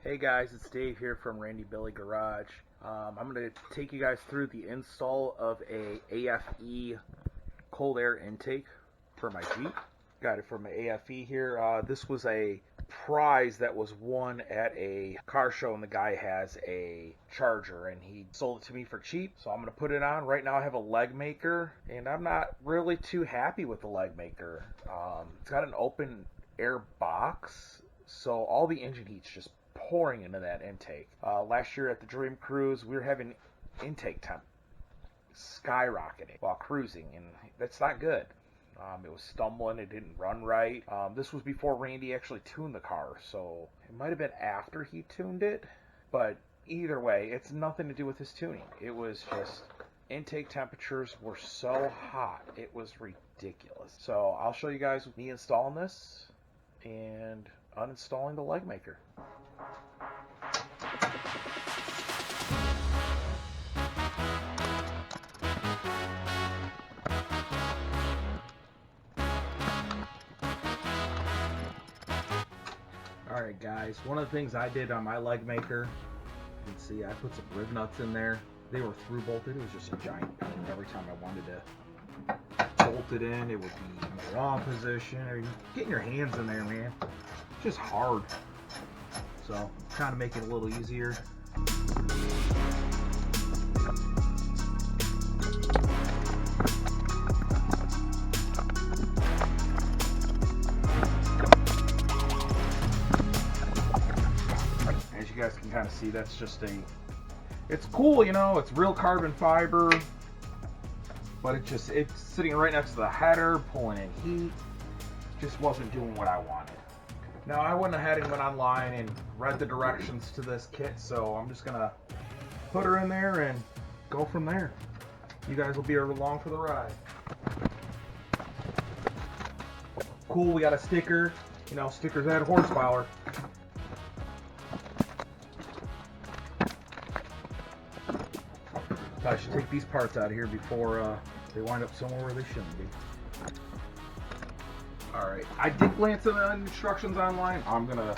Hey guys, it's Dave here from Randy Billy Garage. I'm going to take you guys through the install of a AFE cold air intake for my Jeep. Got it from an AFE here. This was a prize that was won at a car show, and the guy has a Charger and he sold it to me for cheap, so I'm going to put it on. Right now I have a leg maker and I'm not really too happy with the leg maker. It's got an open air box, so all the engine heat's just pouring into that intake. Last year at the Dream Cruise, we were having intake temp skyrocketing while cruising, and that's not good. It was stumbling, it didn't run right. This was before Randy actually tuned the car, so it might have been after he tuned it, but either way, it's nothing to do with his tuning. It was just intake temperatures were so hot, it was ridiculous. So I'll show you guys me installing this and uninstalling the leg maker. Alright guys, one of the things I did on my leg maker, you can see I put some rib nuts in there. They were through bolted. It was just a giant pain. Every time I wanted to bolt it in, it would be in the wrong position. I mean, getting your hands in there, man, it's just hard. So trying to make it a little easier. As you guys can kind of see, that's just it's cool, you know, it's real carbon fiber, but it's sitting right next to the header, pulling in heat. Just wasn't doing what I wanted. Now I went ahead and went online and read the directions to this kit, so I'm just gonna put her in there and go from there. You guys will be along for the ride. Cool, we got a sticker. You know, stickers add horsepower. I should take these parts out of here before they wind up somewhere where they shouldn't be. Alright, I did glance at the instructions online. I'm gonna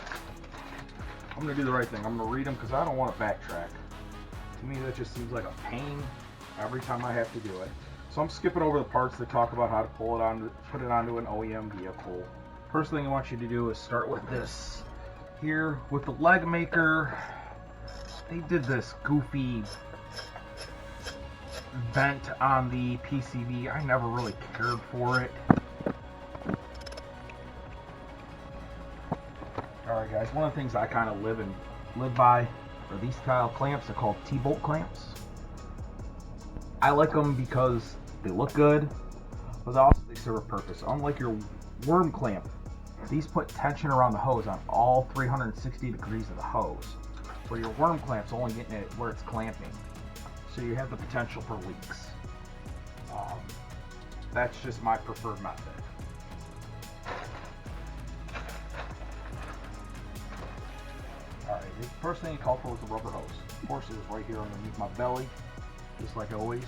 do the right thing. I'm gonna read them because I don't want to backtrack. To me, that just seems like a pain every time I have to do it. So I'm skipping over the parts that talk about how to put it onto an OEM vehicle. First thing I want you to do is start with this. Here, with the leg maker, they did this goofy vent on the PCV. I never really cared for it. Alright guys, one of the things I kind of live by are these style clamps. They're called T-bolt clamps. I like them because they look good, but also they serve a purpose. Unlike your worm clamp, these put tension around the hose on all 360 degrees of the hose, where your worm clamp's only getting it where it's clamping. So you have the potential for leaks. That's just my preferred method. Alright, the first thing you call for is the rubber hose. Of course, it was right here underneath my belly, just like always.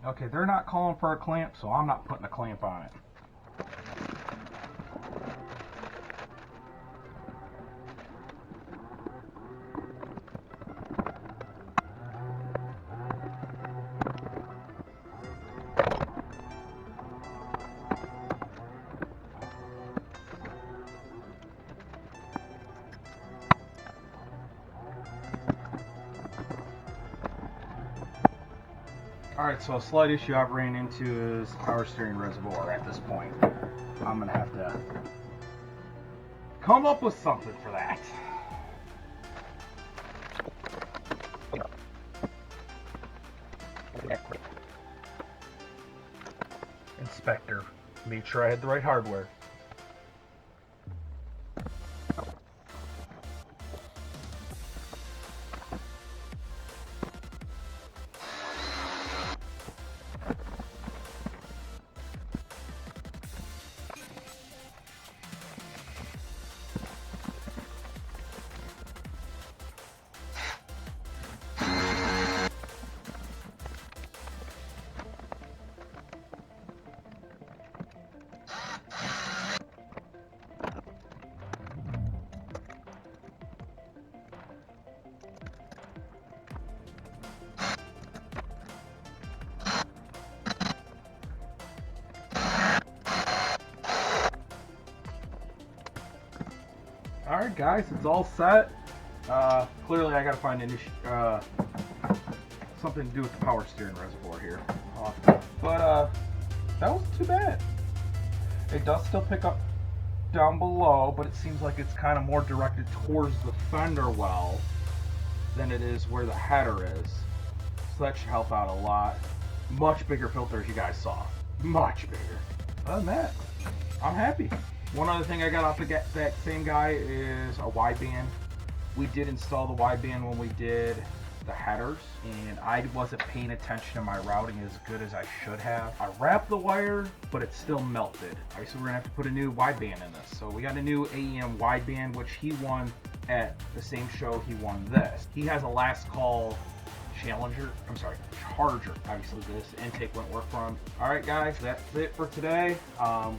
Okay, they're not calling for a clamp, so I'm not putting a clamp on it. Alright, so a slight issue I've ran into is power steering reservoir at this point. I'm going to have to come up with something for that. Inspector. Made sure I had the right hardware. Alright guys, it's all set. Clearly I gotta find something to do with the power steering reservoir here. But that wasn't too bad. It does still pick up down below, but it seems like it's kind of more directed towards the fender well than it is where the header is. So that should help out a lot. Much bigger filter, as you guys saw. Much bigger. Other than that, I'm happy. One other thing I got off that same guy is a wideband. We did install the wideband when we did the headers, and I wasn't paying attention to my routing as good as I should have. I wrapped the wire, but it still melted. Alright, so we're gonna have to put a new wideband in this. So we got a new AEM wideband, which he won at the same show he won this. He has a last call charger. Obviously this intake wouldn't work for him. Alright guys, that's it for today.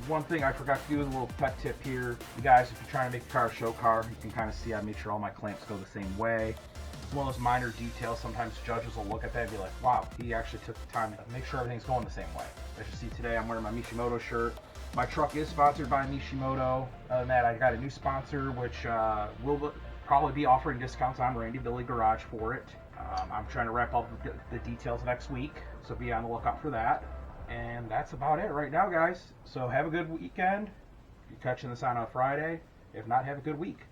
One thing I forgot to do, a little pet tip here. You guys, if you're trying to make your car a show car, you can kind of see I make sure all my clamps go the same way. It's one of those minor details. Sometimes judges will look at that and be like, wow, he actually took the time to make sure everything's going the same way. As you see today, I'm wearing my Mishimoto shirt. My truck is sponsored by Mishimoto. Other than that, I got a new sponsor, which will probably be offering discounts on Randy Billy Garage for it. I'm trying to wrap up the details next week, so be on the lookout for that. And that's about it right now, guys. So have a good weekend. If you're catching this on a Friday. If not, have a good week.